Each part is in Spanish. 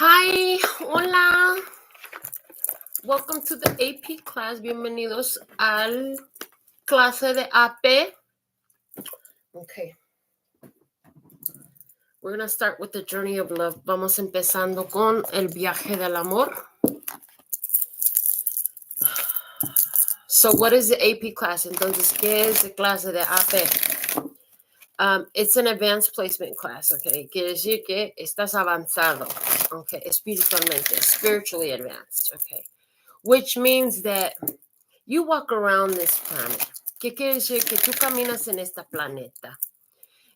Hi, hola. Welcome to the AP class. Bienvenidos al clase de AP. Okay. We're going to start with the journey of love. Vamos empezando con el viaje del amor. So what is the AP class? Entonces, ¿qué es la clase de AP? It's an advanced placement class, okay? Quiere decir que estás avanzado, okay? Espiritualmente, spiritually advanced, okay? Which means that you walk around this planet. ¿Qué quiere decir? Que tú caminas en esta planeta.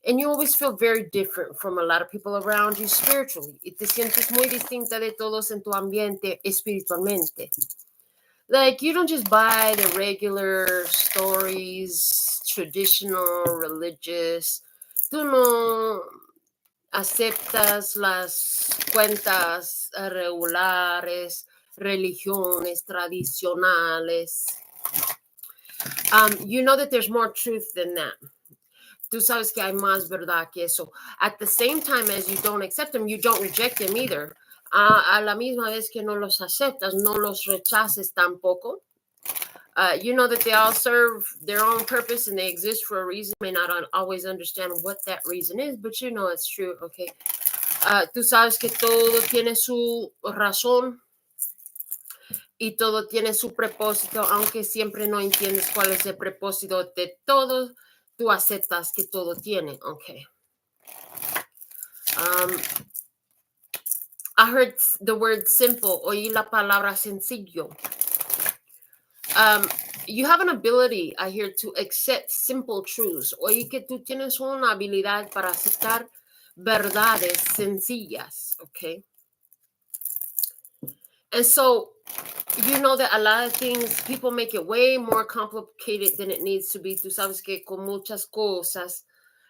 And you always feel very different from a lot of people around you spiritually. Y te sientes muy distinta de todos en tu ambiente espiritualmente. Like, you don't just buy the regular stories, traditional, religious. Tú no aceptas las cuentas regulares, religiones tradicionales. You know that there's more truth than that. Tú sabes que hay más verdad que eso. At the same time as you don't accept them, you don't reject them either. A la misma vez que no los aceptas, no los rechaces tampoco. You know that they all serve their own purpose and they exist for a reason. You may not always understand what that reason is, but you know it's true, okay? Tú sabes que todo tiene su razón y todo tiene su propósito, aunque siempre no entiendes cuál es el propósito de todo. Tú aceptas que todo tiene, okay? I heard the word simple, oí la palabra sencillo. You have an ability, I hear, to accept simple truths. Oí que tú tienes una habilidad para aceptar verdades sencillas, okay? And so, you know that a lot of things, people make it way more complicated than it needs to be. Tú sabes que con muchas cosas,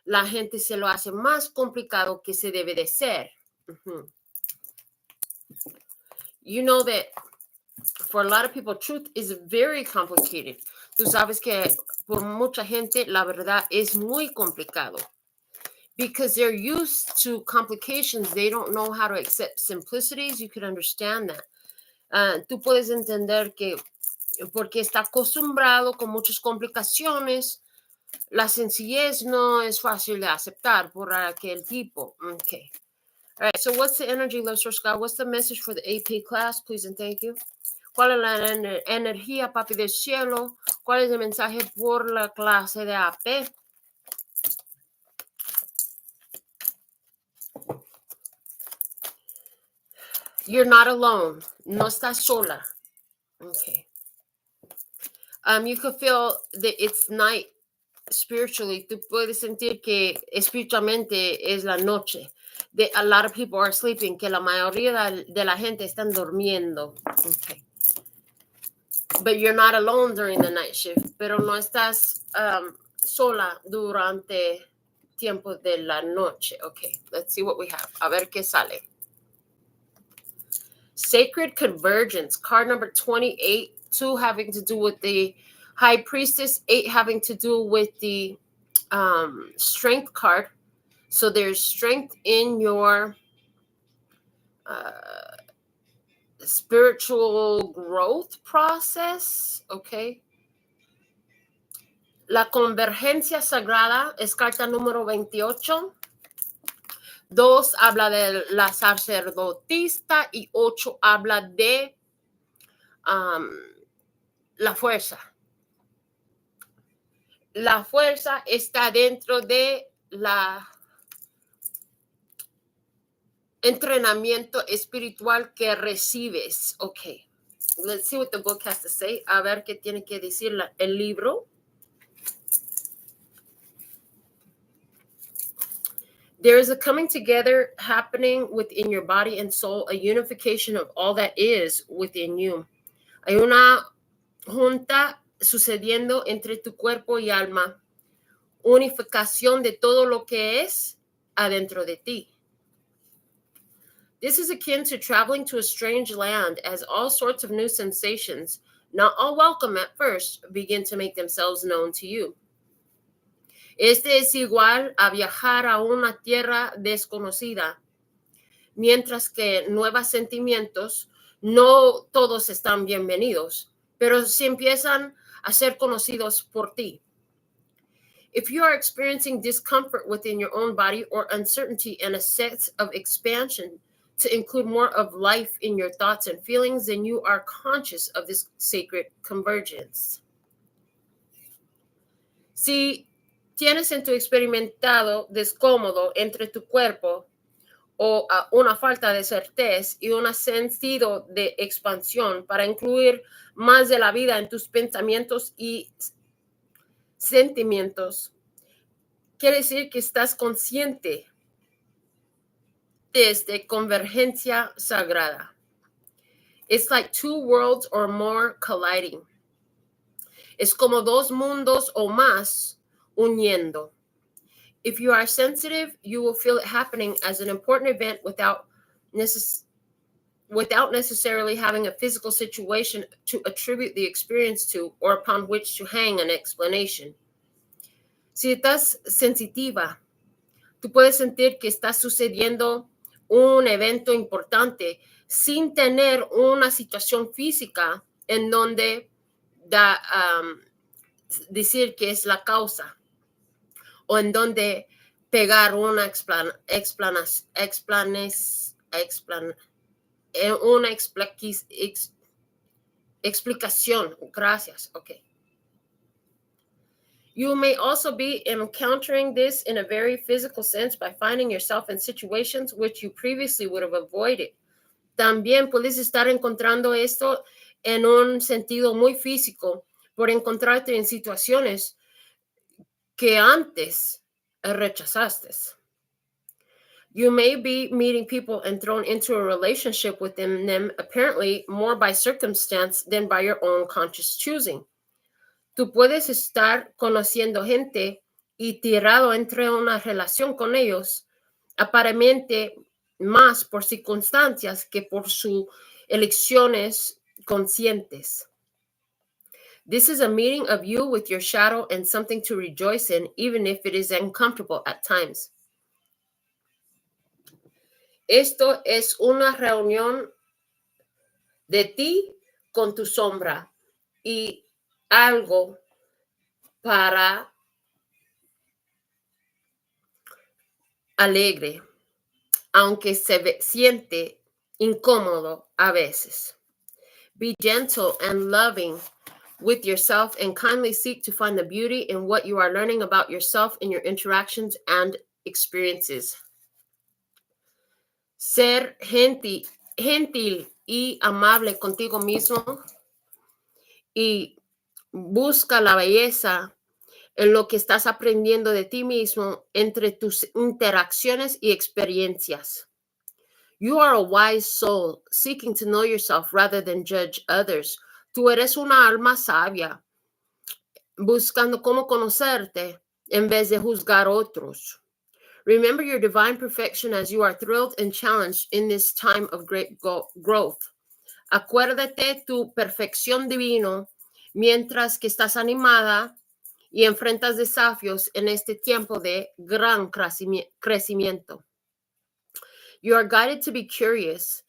la gente se lo hace más complicado que se debe de ser. Mm-hmm. You know that for a lot of people, truth is very complicated. Tú sabes que por mucha gente, la verdad es muy complicado. Because they're used to complications, they don't know how to accept simplicities. You could understand that. Tú puedes entender que porque está acostumbrado con muchas complicaciones, la sencillez no es fácil de aceptar por aquel tipo. Okay. All right, so what's the energy, Love Source God? What's the message for the AP class? Please and thank you. ¿Cuál es la energía, papi del cielo? ¿Cuál es el mensaje por la clase de AP? You're not alone. No estás sola. Okay. You could feel that it's night spiritually. Tú puedes sentir que espiritualmente es la noche. That a lot of people are sleeping. Que la mayoría de la gente están durmiendo. Okay. But you're not alone during the night shift. Pero no estás sola durante tiempo de la noche. Okay, let's see what we have. A ver qué sale. Sacred Convergence, card number 28, 2 having to do with the High Priestess, 8 having to do with the Strength card. So there's strength in your spiritual growth process, okay? La Convergencia Sagrada es carta número 28. 2 habla de la sacerdotista y 8 habla de la fuerza. La fuerza está dentro de la entrenamiento espiritual que recibes. Okay, let's see what the book has to say. A ver qué tiene que decir el libro. There is a coming together happening within your body and soul, a unification of all that is within you. Hay una junta sucediendo entre tu cuerpo y alma, unificación de todo lo que es adentro de ti. This is akin to traveling to a strange land as all sorts of new sensations, not all welcome at first, begin to make themselves known to you. Este es igual a viajar a una tierra desconocida. mientras que nuevos sentimientos no todos están bienvenidos, pero sí empiezan a ser conocidos por ti. If you are experiencing discomfort within your own body or uncertainty and a sense of expansion to include more of life in your thoughts and feelings, then you are conscious of this sacred convergence. Si tienes en tu experimentado descómodo entre tu cuerpo o una falta de certeza y un sentido de expansión para incluir más de la vida en tus pensamientos y sentimientos, quiere decir que estás consciente de esta convergencia sagrada. It's like two worlds or more colliding. Es como dos mundos o más uniendo. If you are sensitive, you will feel it happening as an important event without necessarily having a physical situation to attribute the experience to or upon which to hang an explanation. Si estás sensitiva, tú puedes sentir que está sucediendo un evento importante sin tener una situación física en donde decir que es la causa o en donde pegar una explicación. Gracias. Okay. You may also be encountering this in a very physical sense by finding yourself in situations which you previously would have avoided. También puedes estar encontrando esto en un sentido muy físico por encontrarte en situaciones que antes rechazaste. You may be meeting people and thrown into a relationship with them apparently more by circumstance than by your own conscious choosing. Tú puedes estar conociendo gente y tirado entre una relación con ellos, aparentemente más por circunstancias que por sus elecciones conscientes. This is a meeting of you with your shadow and something to rejoice in, even if it is uncomfortable at times. Esto es una reunión de ti con tu sombra y algo para alegre, aunque se siente incómodo a veces. Be gentle and loving with yourself and kindly seek to find the beauty in what you are learning about yourself in your interactions and experiences. Ser gentil y amable contigo mismo y busca la belleza en lo que estás aprendiendo de ti mismo entre tus interacciones y experiencias. You are a wise soul seeking to know yourself rather than judge others. Tú eres una alma sabia buscando cómo conocerte en vez de juzgar otros. Remember your divine perfection as you are thrilled and challenged in this time of great growth. Acuérdate tu perfección divino mientras que estás animada y enfrentas desafíos en este tiempo de gran crecimiento. You are guided to be curious,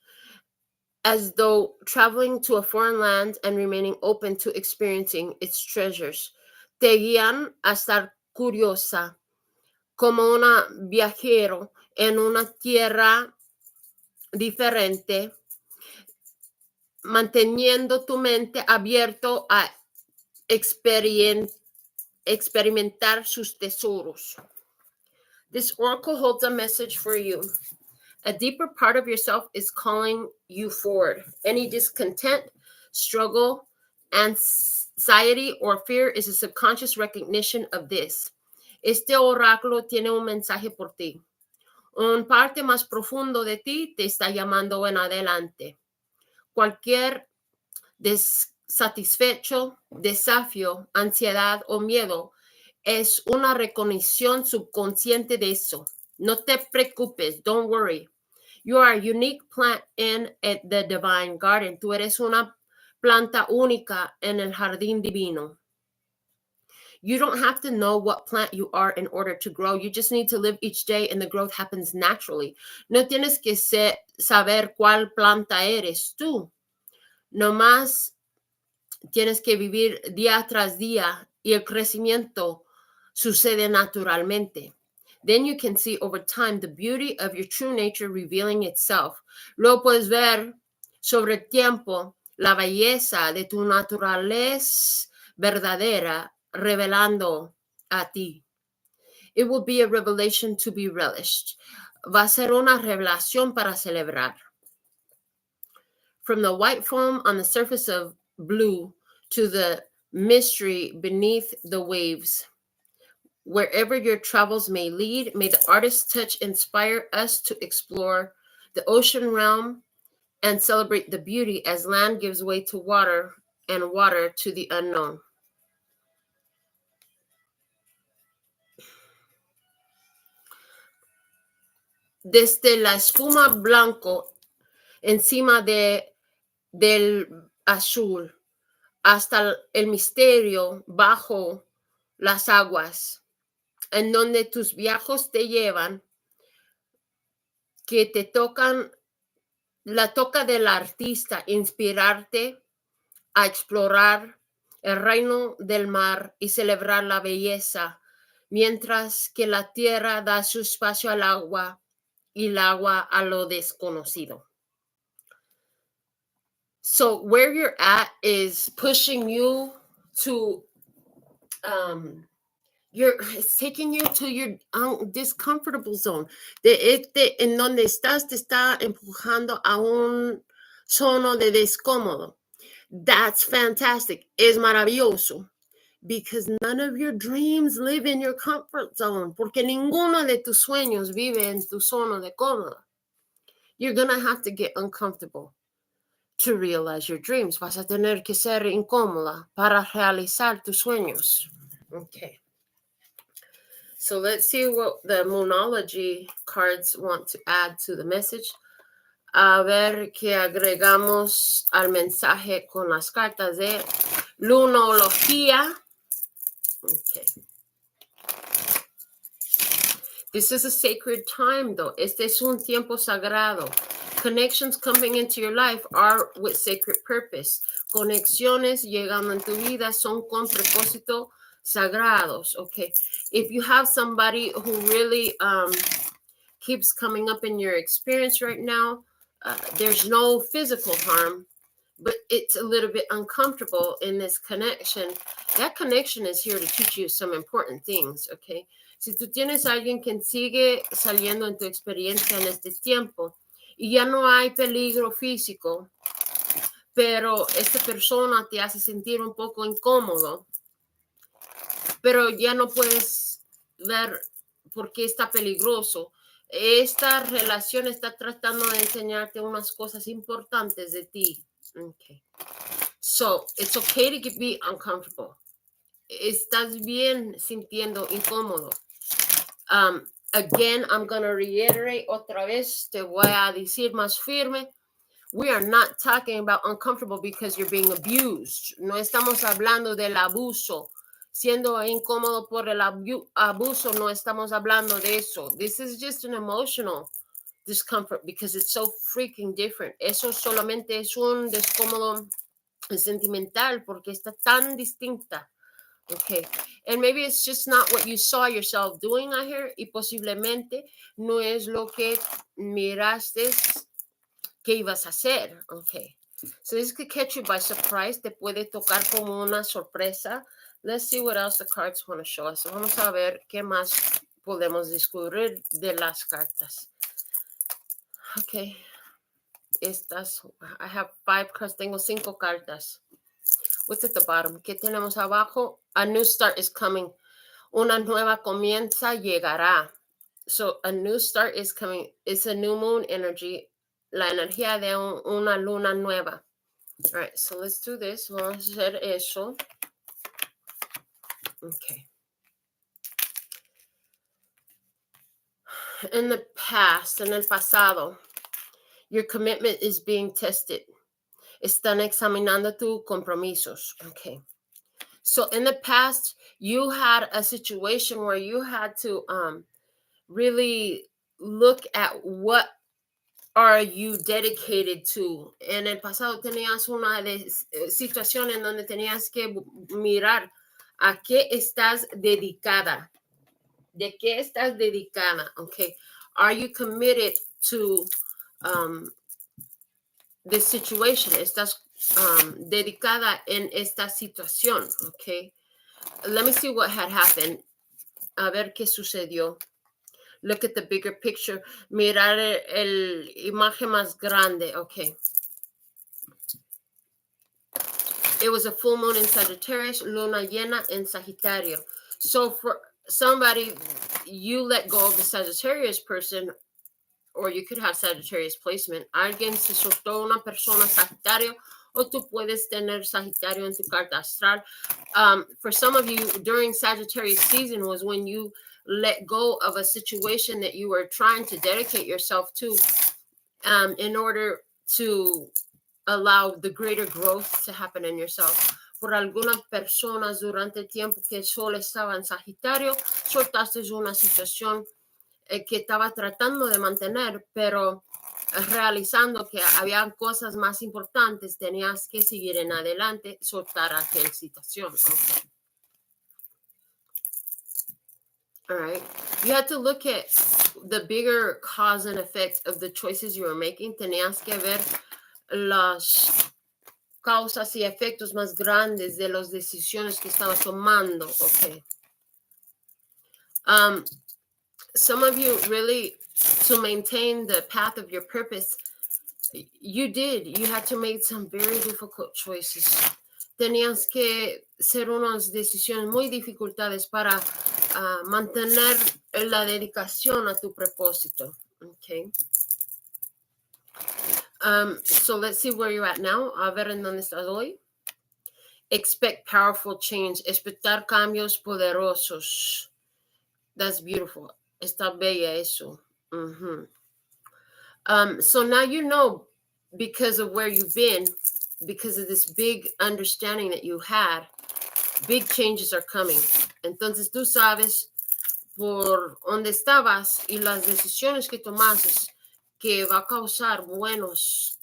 as though traveling to a foreign land and remaining open to experiencing its treasures. Te guían a estar curiosa, como una viajero en una tierra diferente, manteniendo tu mente abierto a experimentar sus tesoros. This oracle holds a message for you. A deeper part of yourself is calling you forward. Any discontent, struggle, anxiety, or fear is a subconscious recognition of this. Este oráculo tiene un mensaje por ti. Un parte más profundo de ti te está llamando en adelante. Cualquier desatisfecho, desafío, ansiedad o miedo es una recognición subconsciente de eso. No te preocupes, don't worry. You are a unique plant in the divine garden. Tú eres una planta única en el jardín divino. You don't have to know what plant you are in order to grow. You just need to live each day and the growth happens naturally. No tienes que saber cuál planta eres tú. Nomás tienes que vivir día tras día y el crecimiento sucede naturalmente. Then you can see over time the beauty of your true nature revealing itself. Luego puedes ver sobre el tiempo la belleza de tu naturaleza verdadera revelando a ti. It will be a revelation to be relished. Va a ser una revelación para celebrar. From the white foam on the surface of blue to the mystery beneath the waves. Wherever your travels may lead, may the artist's touch inspire us to explore the ocean realm and celebrate the beauty as land gives way to water and water to the unknown. Desde la espuma blanco encima del azul hasta el misterio bajo las aguas, en donde tus viajes te llevan, que te tocan, la toca del artista, inspirarte a explorar el reino del mar y celebrar la belleza, mientras que la tierra da su espacio al agua y el agua a lo desconocido. So where you're at is pushing you to, it's taking you to your discomfortable zone. En donde estás, te está empujando a un zona de descómodo. That's fantastic. Es maravilloso. Because none of your dreams live in your comfort zone. Porque ninguno de tus sueños vive en tu zona de cómodo. You're going to have to get uncomfortable to realize your dreams. Vas a tener que ser incómoda para realizar tus sueños. Okay. So let's see what the Moonology cards want to add to the message. A ver qué agregamos al mensaje con las cartas de Lunología. Okay. This is a sacred time, though. Este es un tiempo sagrado. Connections coming into your life are with sacred purpose. Conexiones llegando en tu vida son con propósito sagrados. Okay. If you have somebody who really keeps coming up in your experience right now, there's no physical harm, but it's a little bit uncomfortable in this connection. That connection is here to teach you some important things, okay? Si tú tienes a alguien que sigue saliendo en tu experiencia en este tiempo y ya no hay peligro físico, pero esta persona te hace sentir un poco incómodo, pero ya no puedes ver por qué está peligroso. Esta relación está tratando de enseñarte unas cosas importantes de ti. Okay. So, it's okay to be uncomfortable. Estás bien sintiendo incómodo. Again, I'm going to reiterate otra vez, te voy a decir más firme. We are not talking about uncomfortable because you're being abused. No estamos hablando del abuso. Siendo incómodo por el abuso, no estamos hablando de eso. This is just an emotional discomfort because it's so freaking different. Eso solamente es un descómodo sentimental porque está tan distinta. Okay, and maybe it's just not what you saw yourself doing out here y posiblemente no es lo que miraste que ibas a hacer. Okay, so this could catch you by surprise. Te puede tocar como una sorpresa. Let's see what else the cards want to show us. So vamos a ver qué más podemos descubrir de las cartas. Okay, I have 5 cards. Tengo 5 cartas. What's at the bottom? ¿Qué tenemos abajo? A new start is coming. Una nueva comienza llegará. So a new start is coming. It's a new moon energy. La energía de una luna nueva. All right, so let's do this. Vamos a hacer eso. Okay. In the past, en el pasado, your commitment is being tested. Están examinando tus compromisos. Okay. So in the past, you had a situation where you had to really look at what are you dedicated to. En el pasado tenías una situación en donde tenías que mirar a qué estás dedicada. ¿De qué estás dedicada? Okay. Are you committed to this situation? ¿Estás dedicada en esta situación? Okay. Let me see what had happened. A ver qué sucedió. Look at the bigger picture. Mirar el imagen más grande. Okay. It was a full moon in Sagittarius, luna llena en Sagitario. So for somebody, you let go of the Sagittarius person, or you could have Sagittarius placement. Alguien se soltó una persona Sagitario, o tú puedes tener Sagitario en tu carta astral. For some of you, during Sagittarius season was when you let go of a situation that you were trying to dedicate yourself to in order to allow the greater growth to happen in yourself. Por algunas personas durante el tiempo que el sol estaba en Sagitario, soltaste una situación que estaba tratando de mantener, pero realizando que había cosas más importantes, tenías que seguir en adelante, soltar aquella situación. Okay. All right. You had to look at the bigger cause and effect of the choices you were making. Tenías que ver las causas y efectos más grandes de las decisiones que estabas tomando. Okay. Some of you really, to maintain the path of your purpose, you had to make some very difficult choices. Tenías que hacer unas decisiones muy dificultades para mantener la dedicación a tu propósito. Okay. So let's see where you're at now. A ver en dónde estás hoy. Expect powerful change. Expectar cambios poderosos. That's beautiful. Está bella eso. So now you know, because of where you've been, because of this big understanding that you had, big changes are coming. Entonces tú sabes por dónde estabas y las decisiones que tomaste que va a causar buenos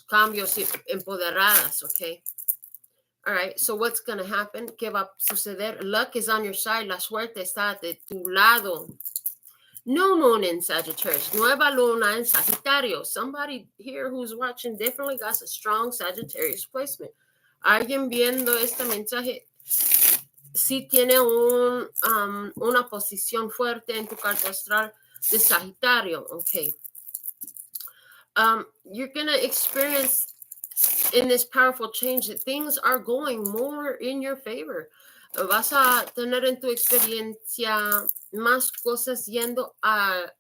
cambios empoderadas, okay? All right, so what's going to happen? ¿Qué va a suceder? Luck is on your side. La suerte está de tu lado. New moon in Sagittarius. Nueva luna en Sagitario. Somebody here who's watching definitely got a strong Sagittarius placement. Alguien viendo este mensaje sí tiene una posición fuerte en tu carta astral de Sagitario. Okay. You're going to experience in this powerful change that things are going more in your favor. Vas a tener en tu experiencia más cosas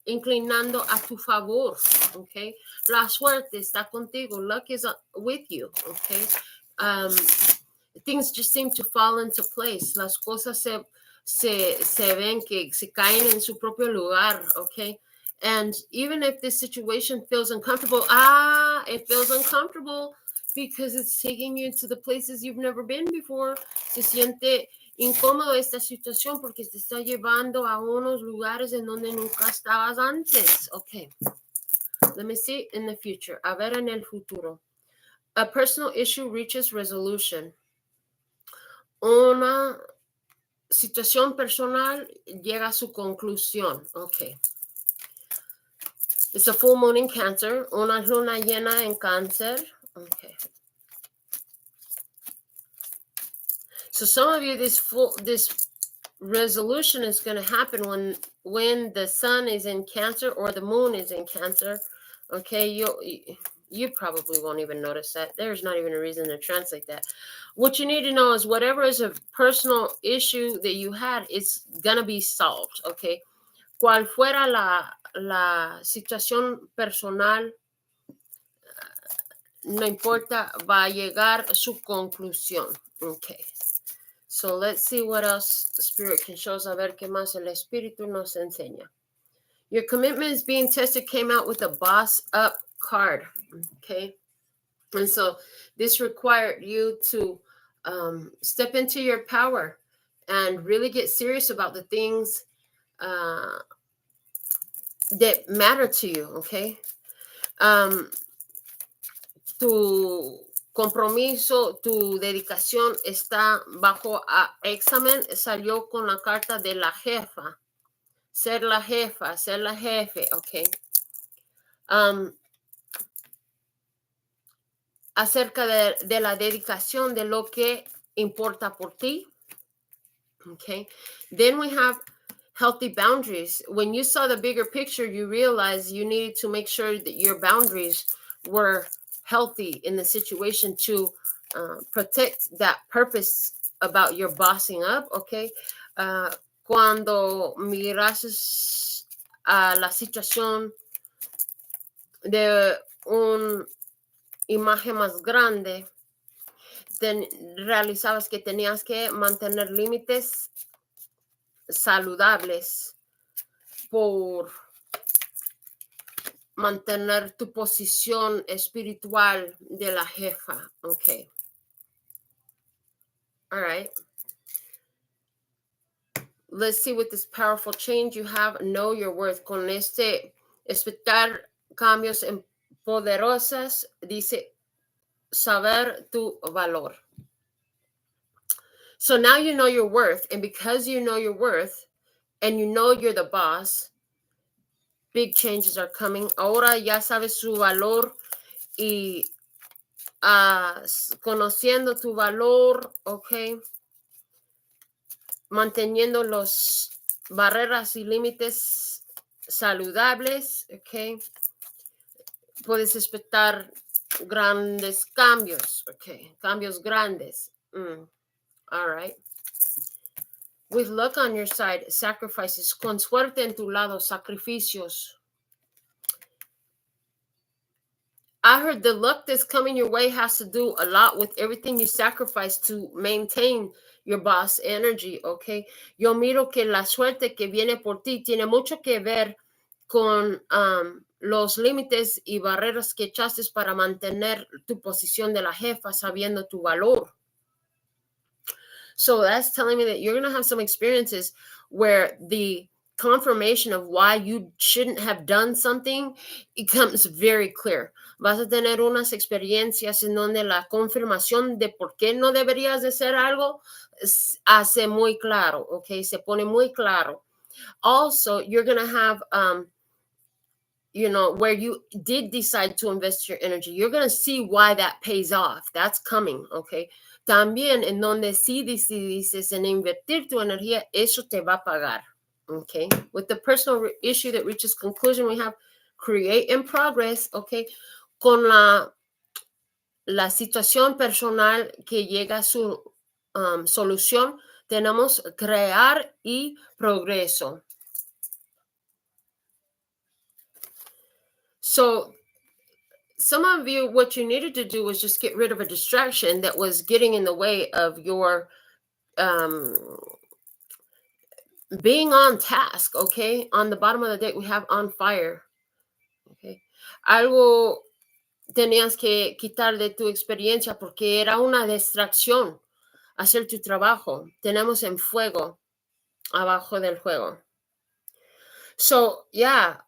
inclinando a tu favor, okay? La suerte está contigo. Luck is with you, okay? Things just seem to fall into place. Las cosas se ven que se caen en su propio lugar, okay? And even if this situation feels uncomfortable, it feels uncomfortable because it's taking you to the places you've never been before. Se siente incómodo esta situación porque te está llevando a unos lugares en donde nunca estabas antes. Okay. Let me see in the future. A ver en el futuro. A personal issue reaches resolution. Una situación personal llega a su conclusión. Okay. It's a full moon in Cancer. Una luna llena en Cáncer. Okay. So some of you, this resolution is going to happen when the sun is in Cancer or the moon is in Cancer. Okay, you probably won't even notice that. There's not even a reason to translate that. What you need to know is whatever is a personal issue that you had, it's going to be solved. Okay, cual fuera la situación personal, no importa, va a llegar a su conclusión. Okay. So let's see what else Spirit can show us. A ver qué más el Espíritu nos enseña. Your commitment is being tested came out with a boss up card. Okay. And so this required you to Step into your power and really get serious about the things that matter to you, okay? Tu compromiso, tu dedicación está bajo examen. Salió con la carta de la jefa. Ser la jefa, ser la jefe, ok. Acerca de la dedicación de lo que importa por ti. Okay. Then we have healthy boundaries. When you saw the bigger picture, you realized you needed to make sure that your boundaries were healthy in the situation to protect that purpose about your bossing up, okay? Cuando miras a la situación de una imagen más grande, realizabas que tenías que mantener límites saludables por mantener tu posición espiritual de la jefa. Okay. All right. Let's see what this powerful change you have. Know your worth. Con este expectar cambios poderosas, dice saber tu valor. So now you know your worth, and because you know your worth and you know you're the boss, big changes are coming. Ahora ya sabes su valor y conociendo tu valor, ok, manteniendo los barreras y límites saludables, ok, puedes expectar grandes cambios, ok, cambios grandes. All right. With luck on your side, sacrifices, con suerte en tu lado, sacrificios. I heard the luck that's coming your way has to do a lot with everything you sacrifice to maintain your boss energy, okay? Yo miro que la suerte que viene por ti tiene mucho que ver con los límites y barreras que echaste para mantener tu posición de la jefa sabiendo tu valor. So that's telling me that you're going to have some experiences where the confirmation of why you shouldn't have done something becomes very clear. Vas a tener unas experiencias en donde la confirmación de por qué no deberías de hacer algo hace muy claro, okay? Se pone muy claro. Also, you're going to have, where you did decide to invest your energy, you're going to see why that pays off. That's coming, okay? También en donde sí dices en invertir tu energía, eso te va a pagar. Okay. With the personal issue that reaches conclusion, we have create in progress. Okay. Con la situación personal que llega a su solución, tenemos crear y progreso. So some of you, what you needed to do was just get rid of a distraction that was getting in the way of your being on task, okay? On the bottom of the deck, we have on fire, okay? Algo tenías que quitar de tu experiencia porque era una distracción hacer tu trabajo. Tenemos en fuego abajo del juego. So, yeah,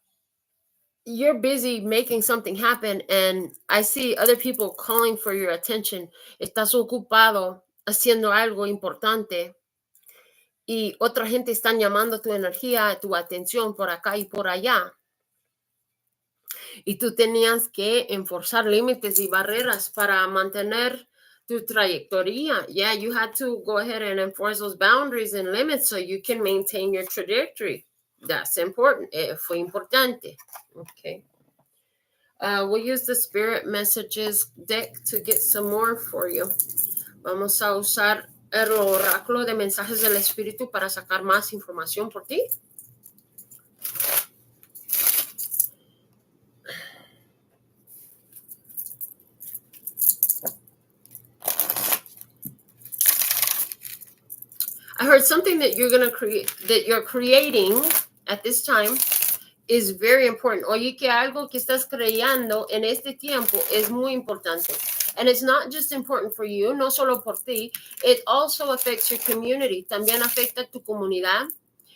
you're busy making something happen and I see other people calling for your attention. Estás ocupado haciendo algo importante. Y otra gente están llamando tu energía, tu atención por acá y por allá. Y tú tenías que enforzar límites y barreras para mantener tu trayectoria. Yeah, you had to go ahead and enforce those boundaries and limits so you can maintain your trajectory. That's important. Fue importante. Okay. We'll use the Spirit Messages deck to get some more for you. Vamos a usar el oráculo de mensajes del espíritu para sacar más información por ti. I heard something that you're going to create, that you're creating at this time is very important. Oye, que algo que estás creando en este tiempo es muy importante. And it's not just important for you, no solo por ti. It also affects your community. También afecta tu comunidad.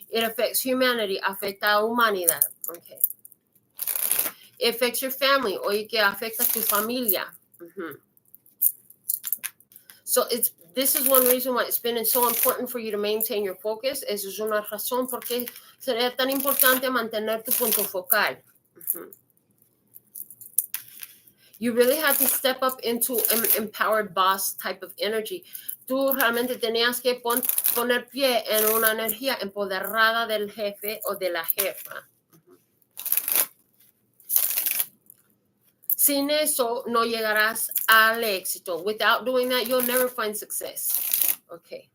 It affects humanity. Afecta a humanidad. Okay. It affects your family. Oye, que afecta tu familia. So this is one reason why it's been so important for you to maintain your focus. Esa es una razón por qué sería tan importante mantener tu punto focal. You really had to step up into an empowered boss type of energy. Tú realmente tenías que poner pie en una energía empoderada del jefe o de la jefa. Sin eso, no llegarás al éxito. Without doing that, you'll never find success. Okay.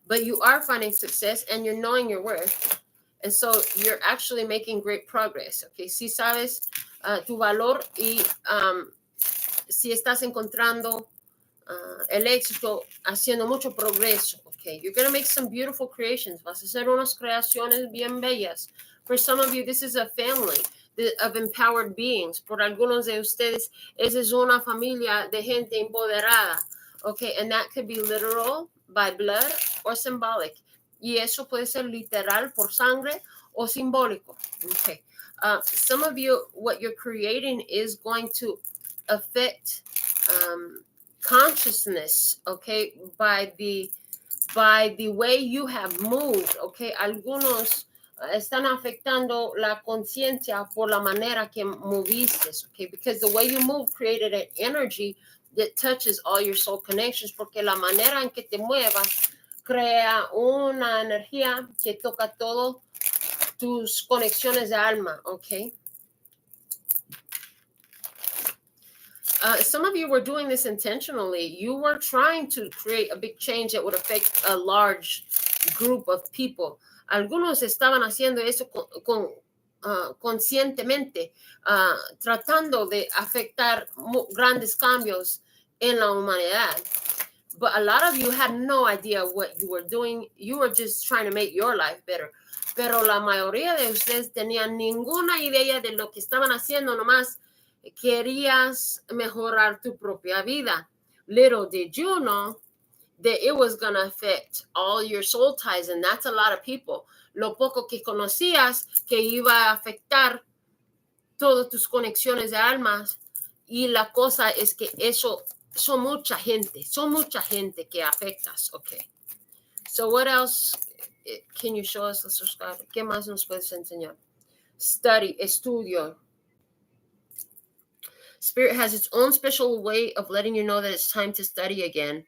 But you are finding success and you're knowing your worth. And so you're actually making great progress. Okay. Si sabes tu valor y si estás encontrando el éxito haciendo mucho progreso. Okay. You're going to make some beautiful creations. Vas a hacer unas creaciones bien bellas. For some of you, this is a family of empowered beings. Por algunos de ustedes, esa es una familia de gente empoderada. Okay, and that could be literal by blood or symbolic. Y eso puede ser literal por sangre o simbólico. Okay. Some of you, what you're creating is going to affect consciousness, okay, by the way you have moved, okay. Algunos están afectando la conciencia por la manera que moviste, okay, because the way you move created an energy that touches all your soul connections, porque la manera en que te muevas crea una energía que toca todo tus conexiones de alma, okay. Some of you were doing this intentionally. You were trying to create a big change that would affect a large group of people. Algunos estaban haciendo eso conscientemente, tratando de afectar grandes cambios en la humanidad. But a lot of you had no idea what you were doing. You were just trying to make your life better. Pero la mayoría de ustedes tenían ninguna idea de lo que estaban haciendo, nomás querías mejorar tu propia vida. Little did you know that it was going to affect all your soul ties, and that's a lot of people. Lo poco que conocías que iba a afectar todas tus conexiones de almas, y la cosa es que eso son mucha gente que afectas, okay. So what else can you show us, Oscar? ¿Qué más nos puedes enseñar? Study, estudio. Spirit has its own special way of letting you know that it's time to study again.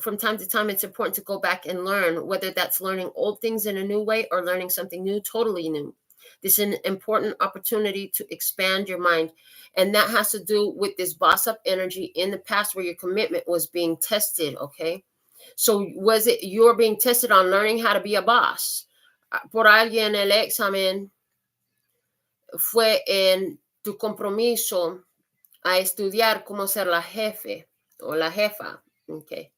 From time to time, it's important to go back and learn, whether that's learning old things in a new way or learning something new, totally new. This is an important opportunity to expand your mind. And that has to do with this boss up energy in the past where your commitment was being tested, okay? So was it you're being tested on learning how to be a boss? Por alguien el examen fue en tu compromiso a estudiar cómo ser la jefe o la jefa, okay.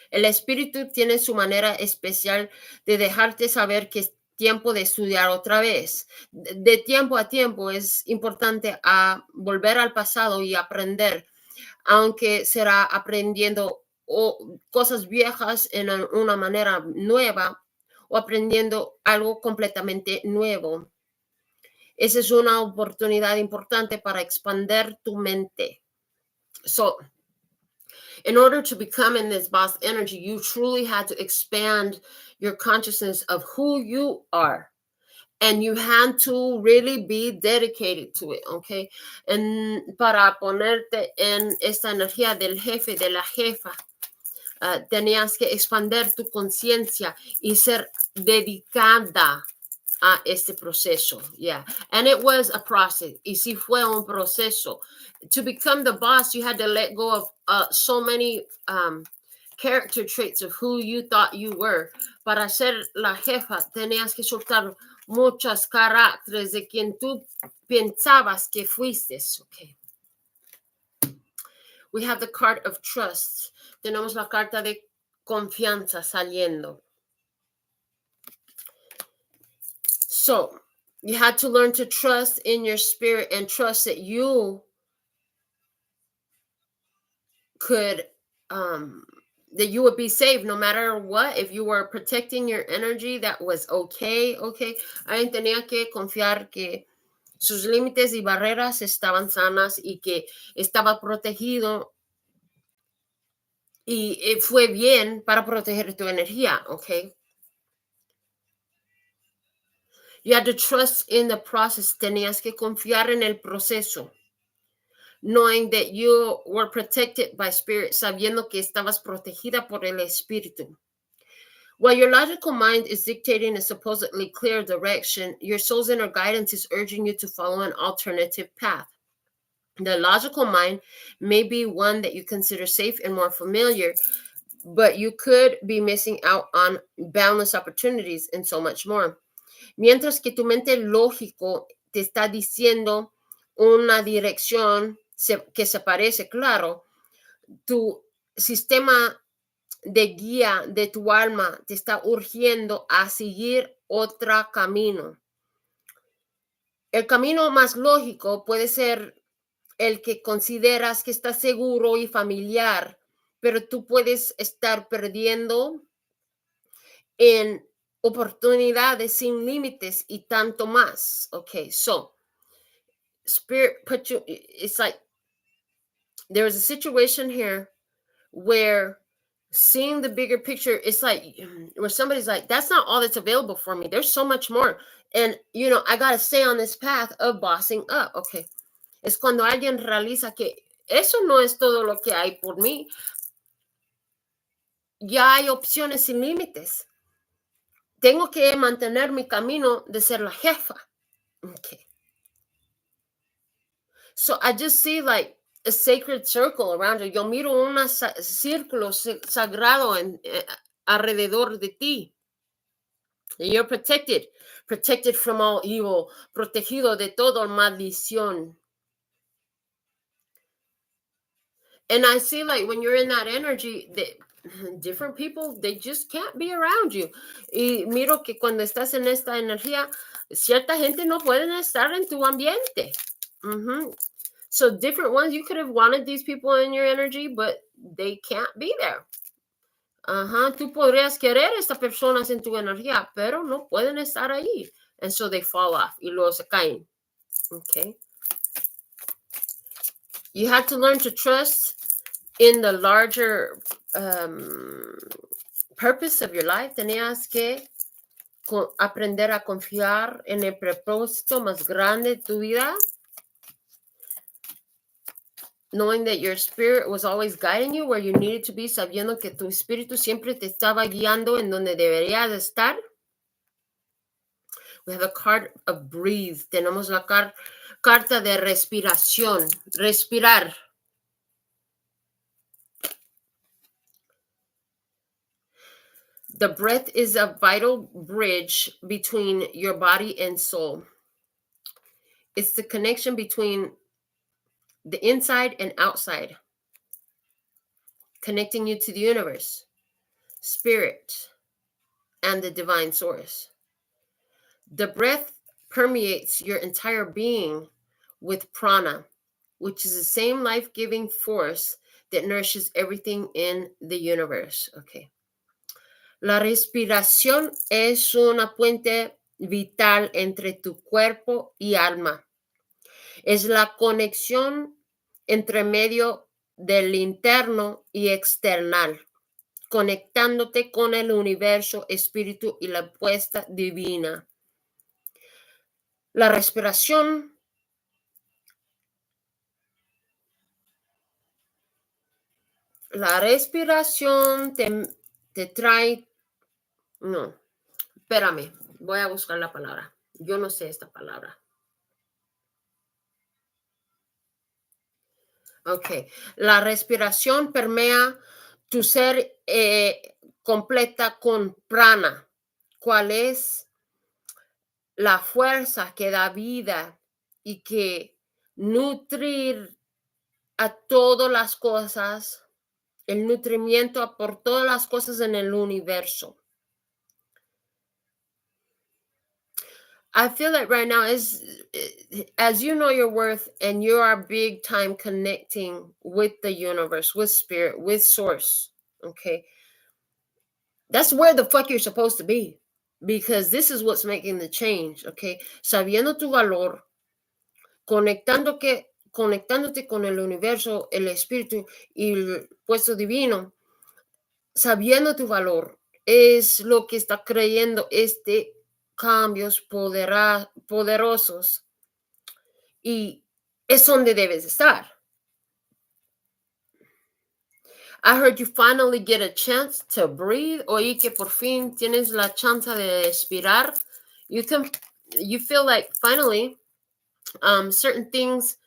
El espíritu tiene su manera especial de dejarte saber que es tiempo de estudiar otra vez. De tiempo a tiempo es importante volver al pasado y aprender, aunque será aprendiendo cosas viejas en una manera nueva o aprendiendo algo completamente nuevo. Esa es una oportunidad importante para expandir tu mente. So, in order to become in this boss energy, you truly had to expand your consciousness of who you are. And you had to really be dedicated to it, okay? And para ponerte en esta energía del jefe, de la jefa, tenías que expandir tu conciencia y ser dedicada a este proceso, yeah. And it was a process. Y sí fue un proceso. To become the boss, you had to let go of so many character traits of who you thought you were. Para ser la jefa, tenías que soltar muchos caracteres de quien tú pensabas que fuiste, okay. We have the card of trust. Tenemos la carta de confianza saliendo. So, you had to learn to trust in your spirit and trust that you could um that you would be safe no matter what. If you were protecting your energy, that was okay. Alguien tenía que confiar que sus límites y barreras estaban sanas y que estaba protegido y fue bien para proteger tu energía, okay? You had to trust in the process. Tenías que confiar en el proceso, knowing that you were protected by spirit, sabiendo que estabas protegida por el espíritu. While your logical mind is dictating a supposedly clear direction, your soul's inner guidance is urging you to follow an alternative path. The logical mind may be one that you consider safe and more familiar, but you could be missing out on boundless opportunities and so much more. Mientras que tu mente lógico te está diciendo una dirección que se parece, claro, tu sistema de guía de tu alma te está urgiendo a seguir otro camino. El camino más lógico puede ser el que consideras que está seguro y familiar, pero tú puedes estar perdiendo en oportunidades sin límites y tanto más. Okay, so spirit put you, it's like there's a situation here where seeing the bigger picture, it's like where somebody's like, that's not all that's available for me. There's so much more. And, I got to stay on this path of bossing up. Okay. Es cuando alguien realiza que eso no es todo lo que hay por mí. Ya hay opciones sin límites. Tengo que mantener mi camino de ser la jefa. Okay. So I just see like a sacred circle around you. Yo miro un círculo sagrado alrededor de ti. You're protected from all evil, protegido de toda maldición. And I see like when you're in that energy, different people, they just can't be around you. Y miro que cuando estás en esta energía, cierta gente no pueden estar en tu ambiente. So different ones, you could have wanted these people in your energy, but they can't be there. Tú podrías querer estas personas en tu energía, pero no pueden estar ahí. And so they fall off y luego se caen. Okay. You have to learn to trust in the larger purpose of your life. Tenías que aprender a confiar en el propósito más grande de tu vida. Knowing that your spirit was always guiding you where you needed to be, sabiendo que tu espíritu siempre te estaba guiando en donde deberías estar. We have a card of breathe. Tenemos la carta de respiración. Respirar. The breath is a vital bridge between your body and soul. It's the connection between the inside and outside, connecting you to the universe, spirit, and the divine source. The breath permeates your entire being with prana, which is the same life-giving force that nourishes everything in the universe. Okay. La respiración es una puente vital entre tu cuerpo y alma. Es la conexión entre medio del interno y external, conectándote con el universo, espíritu y la puesta divina. La respiración te trae. No, espérame, voy a buscar la palabra. Yo no sé esta palabra. Ok, la respiración permea tu ser completa con prana. ¿Cuál es la fuerza que da vida y que nutrir a todas las cosas, el nutrimiento por todas las cosas en el universo? I feel like right now is, as you know your worth and you are big time connecting with the universe, with spirit, with source. Okay. That's where the fuck you're supposed to be. Because this is what's making the change. Okay. Sabiendo tu valor, conectándote con el universo, el espíritu y el puesto divino, sabiendo tu valor, es lo que está creyendo cambios poderosos y es donde debes estar. I heard you finally get a chance to breathe. Oí que por fin tienes la chance de respirar. You feel like finally certain things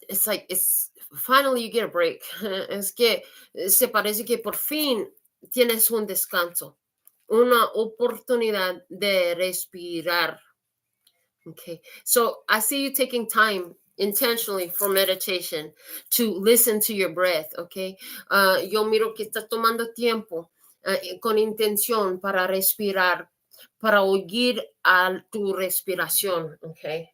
it's finally you get a break. Es que se parece que por fin tienes un descanso, una oportunidad de respirar. Okay, so I see you taking time intentionally for meditation to listen to your breath. Okay, yo miro que estás tomando tiempo con intención para respirar, para oír a tu respiración. Okay.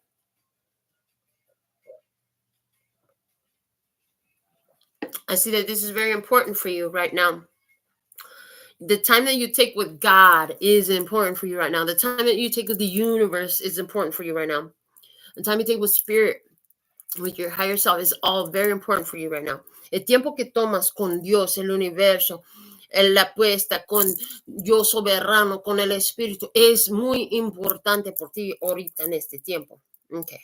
I see that this is very important for you right now. The time that you take with God is important for you right now. The time that you take with the universe is important for you right now. The time you take with spirit, with your higher self, is all very important for you right now. El tiempo que tomas con Dios, el universo, la puesta con Dios soberano, con el espíritu, es muy importante por ti ahorita en este tiempo. Okay.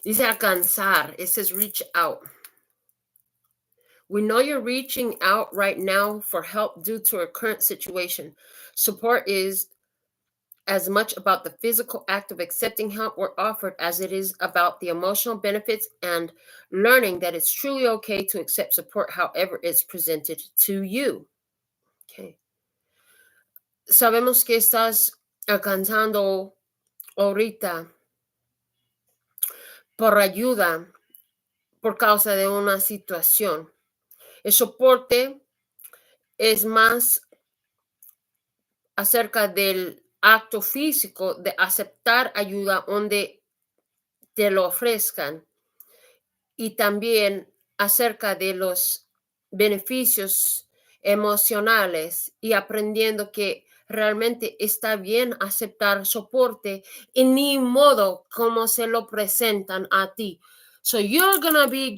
Dice alcanzar. It says reach out. We know you're reaching out right now for help due to a current situation. Support is as much about the physical act of accepting help we're offered as it is about the emotional benefits and learning that it's truly okay to accept support however it's presented to you. Okay. Sabemos que estás alcanzando ahorita por ayuda por causa de una situación. El soporte es más acerca del acto físico de aceptar ayuda donde te lo ofrezcan y también acerca de los beneficios emocionales y aprendiendo que realmente está bien aceptar soporte y ni modo como se lo presentan a ti. So you're gonna be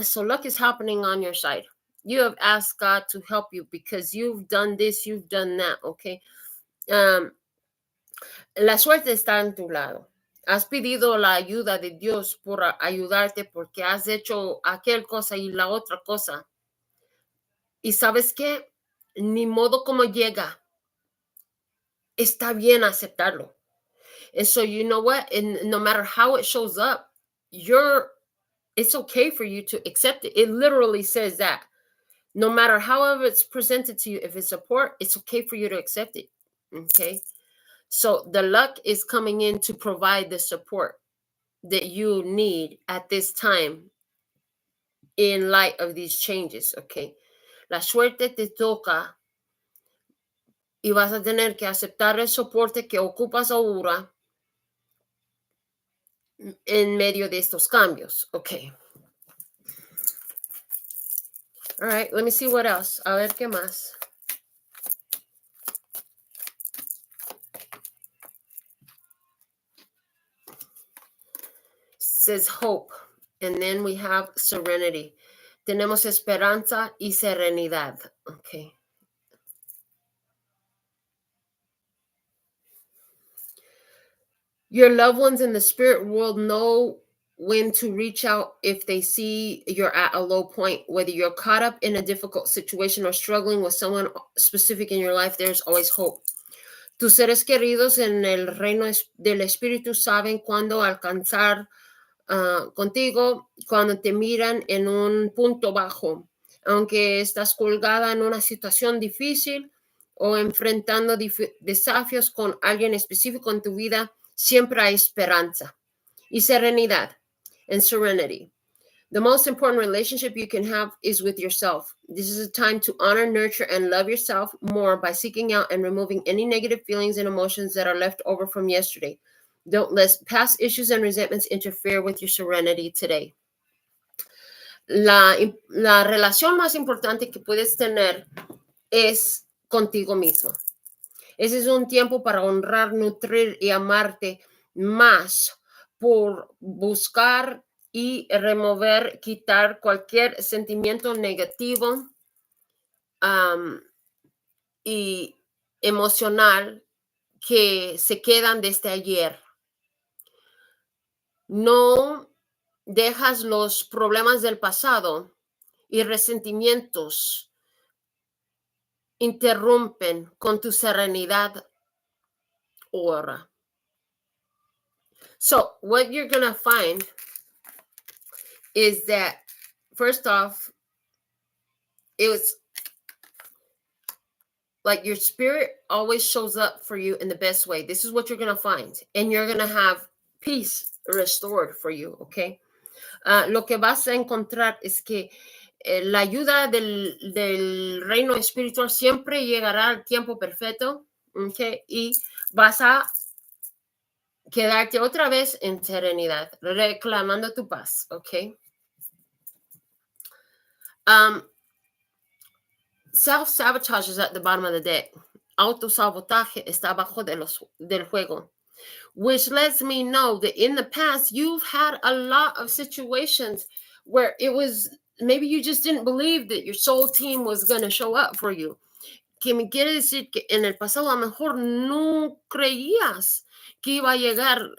so luck is happening on your side. You have asked God to help you because you've done this, you've done that, okay? La suerte está en tu lado. Has pedido la ayuda de Dios por ayudarte porque has hecho aquel cosa y la otra cosa. Y sabes qué, ni modo como llega. Está bien aceptarlo. And so you know what? And no matter how it shows up, it's okay for you to accept it. It literally says that. No matter however it's presented to you, if it's support, it's okay for you to accept it. Okay? So the luck is coming in to provide the support that you need at this time in light of these changes, okay? La suerte te toca y vas a tener que aceptar el soporte que ocupas ahora en medio de estos cambios, okay? All right, let me see what else. A ver qué más. Says hope, and then we have serenity. Tenemos esperanza y serenidad, okay? Your loved ones in the spirit world know when to reach out if they see you're at a low point, whether you're caught up in a difficult situation or struggling with someone specific in your life, there's always hope. Tus seres queridos en el reino del espíritu saben cuándo alcanzar contigo cuando te miran en un punto bajo. Aunque estás colgada en una situación difícil o enfrentando desafíos con alguien específico en tu vida, siempre hay esperanza y serenidad, and serenity. The most important relationship you can have is with yourself. This is a time to honor, nurture, and love yourself more by seeking out and removing any negative feelings and emotions that are left over from yesterday. Don't let past issues and resentments interfere with your serenity today. La relación más importante que puedes tener es contigo mismo. Ese es un tiempo para honrar, nutrir y amarte más por buscar y remover, quitar cualquier sentimiento negativo y emocional que se quedan desde ayer. No dejas los problemas del pasado y resentimientos interrumpen con tu serenidad ahora. So what you're going to find is that, first off, it was like your spirit always shows up for you in the best way. This is what you're going to find. And you're going to have peace restored for you, okay? Lo que vas a encontrar es que la ayuda del reino espiritual siempre llegará al tiempo perfecto, okay? Y vas a quedarte otra vez en serenidad, reclamando tu paz, okay? Self-sabotage is at the bottom of the deck. Autosabotaje está abajo del juego, which lets me know that in the past you've had a lot of situations where it was, maybe you just didn't believe that your soul team was going to show up for you. Que me quiere decir que en el pasado a lo mejor no creías que iba a llegar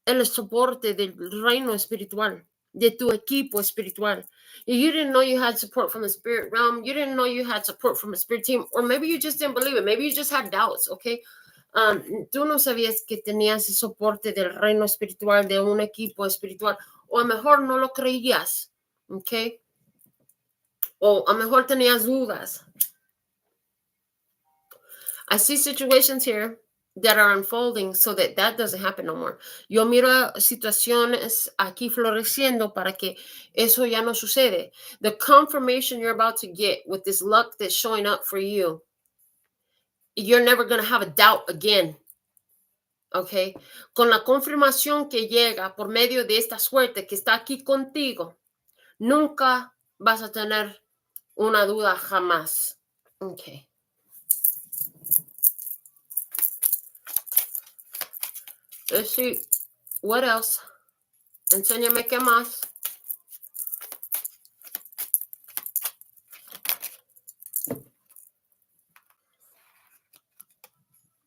el soporte del reino espiritual, de tu equipo espiritual. You didn't know you had support from the spirit realm. You didn't know you had support from a spirit team, or maybe you just didn't believe it. Maybe you just had doubts, okay? Tú no sabías que tenías el soporte del reino espiritual, de un equipo espiritual, o a lo mejor no lo creías, okay? O a lo mejor tenías dudas. I see situations here that are unfolding so that doesn't happen no more. Yo miro situaciones aquí floreciendo para que eso ya no sucede. The confirmation you're about to get with this luck that's showing up for you, you're never going to have a doubt again. Okay? Con la confirmación que llega por medio de esta suerte que está aquí contigo, nunca vas a tener una duda jamás. Okay. Let's see. What else? Enséñame qué más.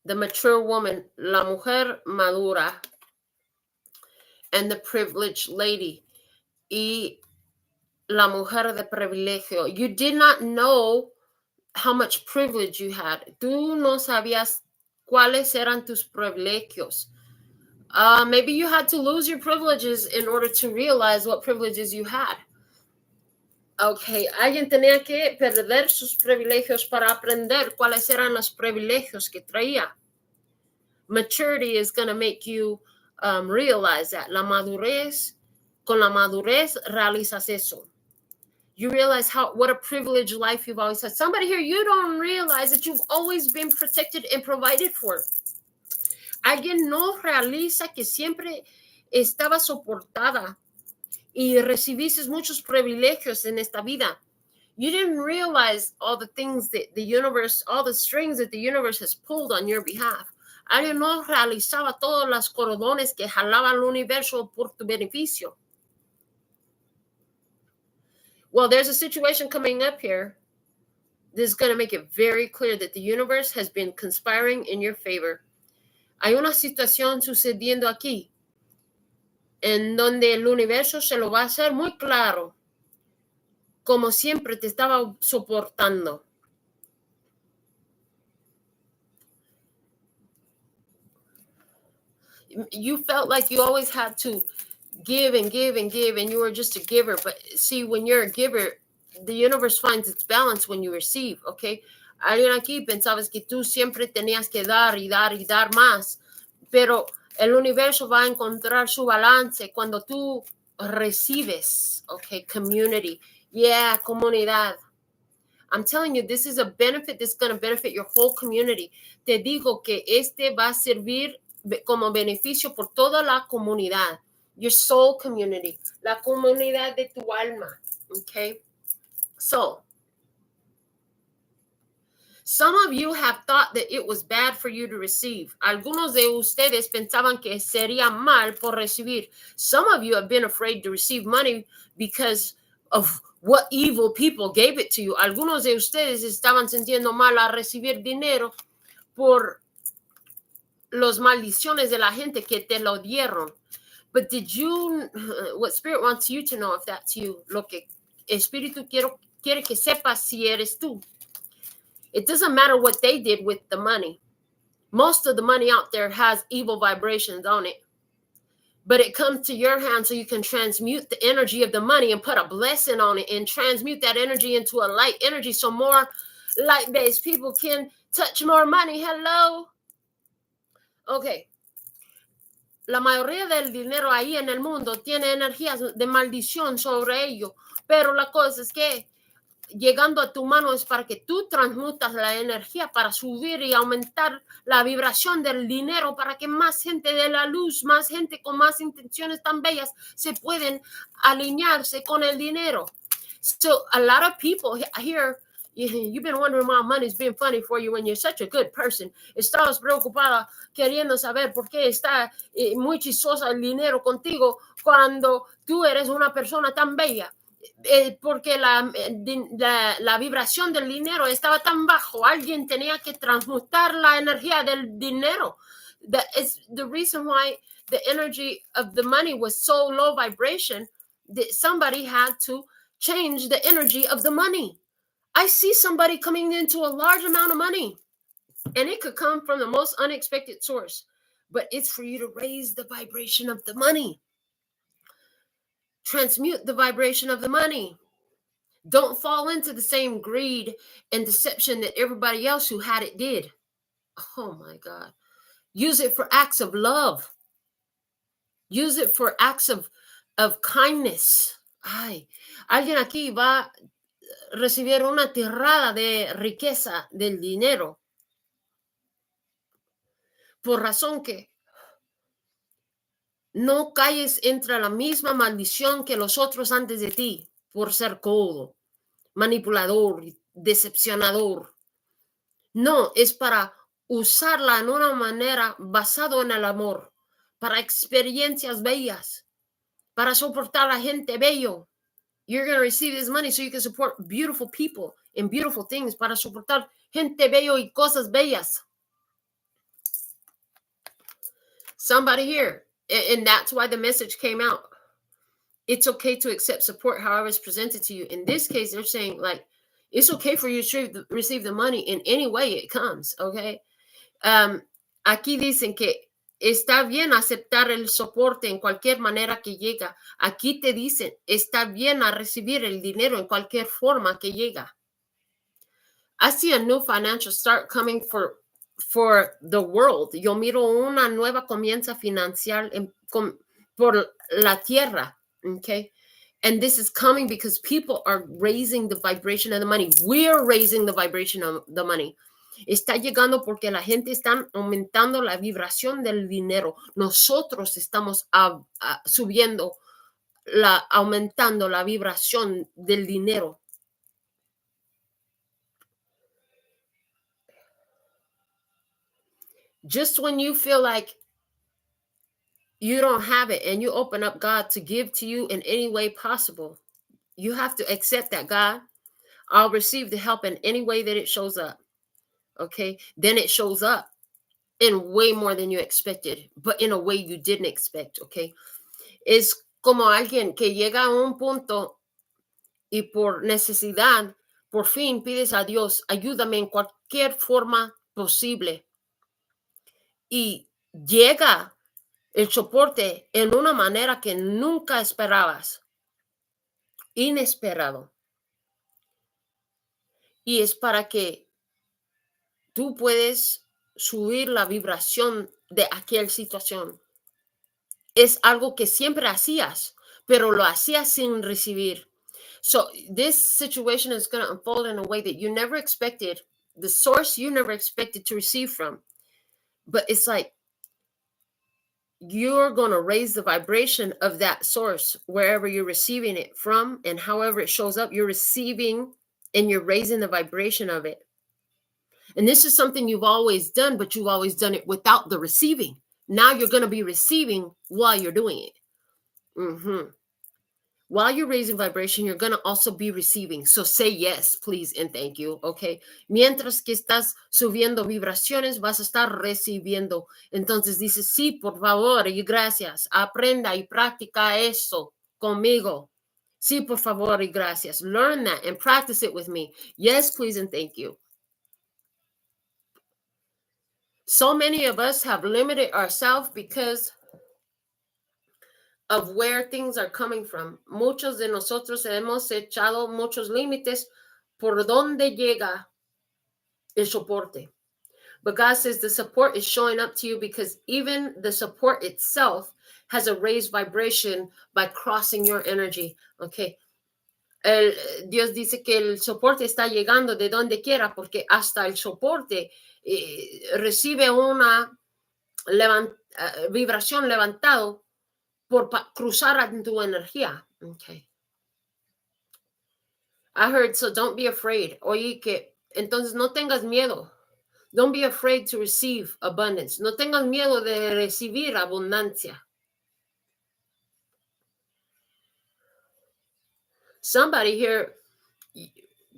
The mature woman, la mujer madura, and the privileged lady, y la mujer de privilegio. You did not know how much privilege you had. Tú no sabías cuáles eran tus privilegios. Maybe you had to lose your privileges in order to realize what privileges you had. Okay, alguien tenía que perder sus privilegios para aprender cuáles eran los privilegios que traía. Maturity is going to make you realize that. Con la madurez realizas eso. You realize what a privileged life you've always had. Somebody here, you don't realize that you've always been protected and provided for. Alguien no realiza que siempre estaba soportada y recibiste muchos privilegios en esta vida. You didn't realize all the things that the universe, all the strings that the universe has pulled on your behalf. Alguien no realizaba todos los cordones que jalaba el universo por tu beneficio. Well, there's a situation coming up here. This is going to make it very clear that the universe has been conspiring in your favor. Hay una situación sucediendo aquí en donde el universo se lo va a hacer muy claro, como siempre te estaba soportando. You felt like you always had to give and give and give, and you were just a giver. But see, when you're a giver, the universe finds its balance when you receive, okay? Alguien aquí pensabas que tú siempre tenías que dar y dar y dar más, pero el universo va a encontrar su balance cuando tú recibes, okay, community. Yeah, comunidad. I'm telling you, this is a benefit that's going to benefit your whole community. Te digo que este va a servir como beneficio por toda la comunidad. Your soul community. La comunidad de tu alma. Okay? So, some of you have thought that it was bad for you to receive. Algunos de ustedes pensaban que sería mal por recibir. Some of you have been afraid to receive money because of what evil people gave it to you. Algunos de ustedes estaban sintiendo mal a recibir dinero por los maldiciones de la gente que te lo dieron. But did you, what Spirit wants you to know, if that's you, lo que Espíritu quiere que sepas si eres tú. It doesn't matter what they did with the money. Most of the money out there has evil vibrations on it. But it comes to your hand so you can transmute the energy of the money and put a blessing on it and transmute that energy into a light energy so more light-based people can touch more money. Hello? Okay. La mayoría del dinero ahí en el mundo tiene energías de maldición sobre ello. Pero la cosa es que llegando a tu mano es para que tú transmutas la energía para subir y aumentar la vibración del dinero para que más gente de la luz, más gente con más intenciones tan bellas se pueden alinearse con el dinero. So a lot of people here, you've been wondering why money's been funny for you when you're such a good person. Estabas preocupada queriendo saber por qué está muy chistosa el dinero contigo cuando tú eres una persona tan bella. Porque la vibración del dinero estaba tan bajo, alguien tenía que transmutar la energía del dinero. That is the reason why the energy of the money was so low vibration, that somebody had to change the energy of the money. I see somebody coming into a large amount of money, and it could come from the most unexpected source, but it's for you to raise the vibration of the money. Transmute the vibration of the money. Don't fall into the same greed and deception that everybody else who had it did. Oh my God. Use it for acts of love. Use it for acts of kindness. Ay, alguien aquí va a recibir una tirada de riqueza del dinero. Por razón que no calles entre la misma maldición que los otros antes de ti por ser codo, manipulador, decepcionador. No, es para usarla en una manera basada en el amor, para experiencias bellas, para soportar a gente bello. You're going to receive this money so you can support beautiful people and beautiful things, para soportar gente bello y cosas bellas. Somebody here, and that's why the message came out. It's okay to accept support however it's presented to you. In this case, they're saying, like, it's okay for you to receive the money in any way it comes, okay? Aquí dicen que está bien aceptar el soporte en cualquier manera que llega. Aquí te dicen, está bien a recibir el dinero en cualquier forma que llega. I see a new financial start coming for the world. Yo miro una nueva comienza financiera por la tierra, okay? And this is coming because people are raising the vibration of the money. We're raising the vibration of the money. Está llegando porque la gente está aumentando la vibración del dinero. Nosotros estamos subiendo, aumentando la vibración del dinero. Just when you feel like you don't have it and you open up God to give to you in any way possible, you have to accept that, God, I'll receive the help in any way that it shows up. Okay, then it shows up in way more than you expected, but in a way you didn't expect, okay? Es como alguien que llega a un punto y por necesidad, por fin pides a Dios, ayúdame en cualquier forma posible. Y llega el soporte en una manera que nunca esperabas, inesperado. Y es para que tú puedes subir la vibración de aquella situación. Es algo que siempre hacías, pero lo hacía sin recibir. So this situation is going to unfold in a way that you never expected, the source you never expected to receive from. But it's like you're going to raise the vibration of that source wherever you're receiving it from, and however it shows up, you're receiving and you're raising the vibration of it. And this is something you've always done, but you've always done it without the receiving. Now you're going to be receiving while you're doing it. While you're raising vibration, you're going to also be receiving. So say yes, please, and thank you, okay? Mientras que estás subiendo vibraciones, vas a estar recibiendo. Entonces dices, sí, por favor, y gracias. Aprenda y practica eso conmigo. Sí, por favor, y gracias. Learn that and practice it with me. Yes, please, and thank you. So many of us have limited ourselves because of where things are coming from. Muchos de nosotros hemos echado muchos límites por donde llega el soporte. But God says the support is showing up to you because even the support itself has a raised vibration by crossing your energy. Okay. Dios dice que el soporte está llegando de donde quiera porque hasta el soporte recibe una vibración levantado por cruzar en tu energía. Okay. I heard, so don't be afraid. Oye, que entonces no tengas miedo. Don't be afraid to receive abundance. No tengas miedo de recibir abundancia. Somebody here,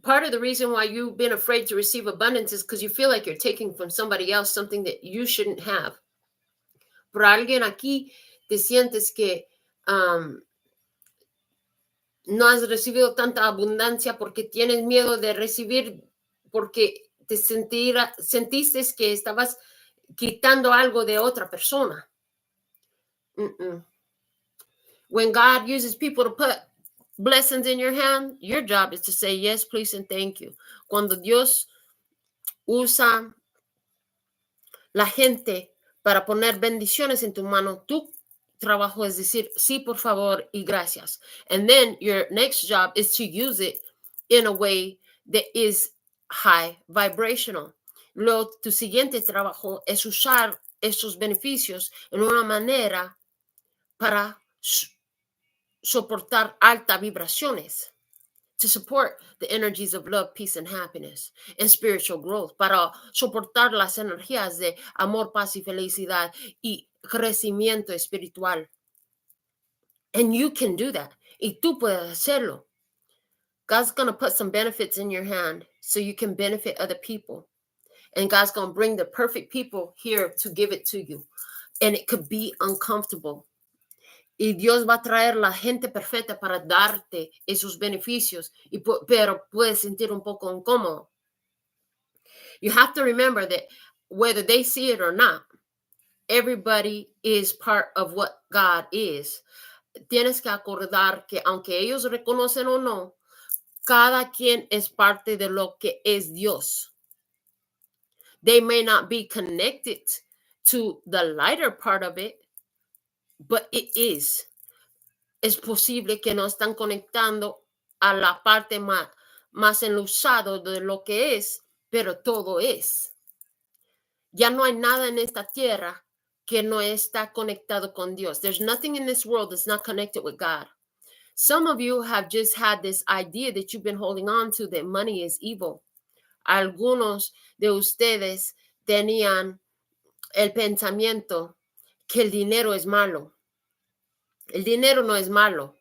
part of the reason why you've been afraid to receive abundance is because you feel like you're taking from somebody else something that you shouldn't have. Por alguien aquí te sientes que no has recibido tanta abundancia porque tienes miedo de recibir, porque te sentiste que estabas quitando algo de otra persona. When God uses people to put blessings in your hand, your job is to say yes, please, and thank you. Cuando Dios usa la gente para poner bendiciones en tu mano, tu trabajo es decir, sí, por favor, y gracias. And then your next job is to use it in a way that is high vibrational. Luego, tu siguiente trabajo es usar esos beneficios en una manera para soportar altas vibraciones. To support the energies of love, peace, and happiness, and spiritual growth, para soportar las energías de amor, paz y felicidad y crecimiento espiritual. And you can do that. Y tú puedes hacerlo. God's going to put some benefits in your hand so you can benefit other people. And God's going to bring the perfect people here to give it to you. And it could be uncomfortable. Y Dios va a traer la gente perfecta para darte esos beneficios, pero puedes sentir un poco incómodo. You have to remember that whether they see it or not, everybody is part of what God is. Tienes que acordar que aunque ellos reconocen o no, cada quien es parte de lo que es Dios. They may not be connected to the lighter part of it, but it is. Es posible que no están conectando a la parte más enluzado de lo que es, pero todo es. Ya no hay nada en esta tierra que no está conectado con Dios. There's nothing in this world that's not connected with God. Some of you have just had this idea that you've been holding on to, that money is evil. Algunos de ustedes tenían el pensamiento que el dinero es malo. El dinero no es malo,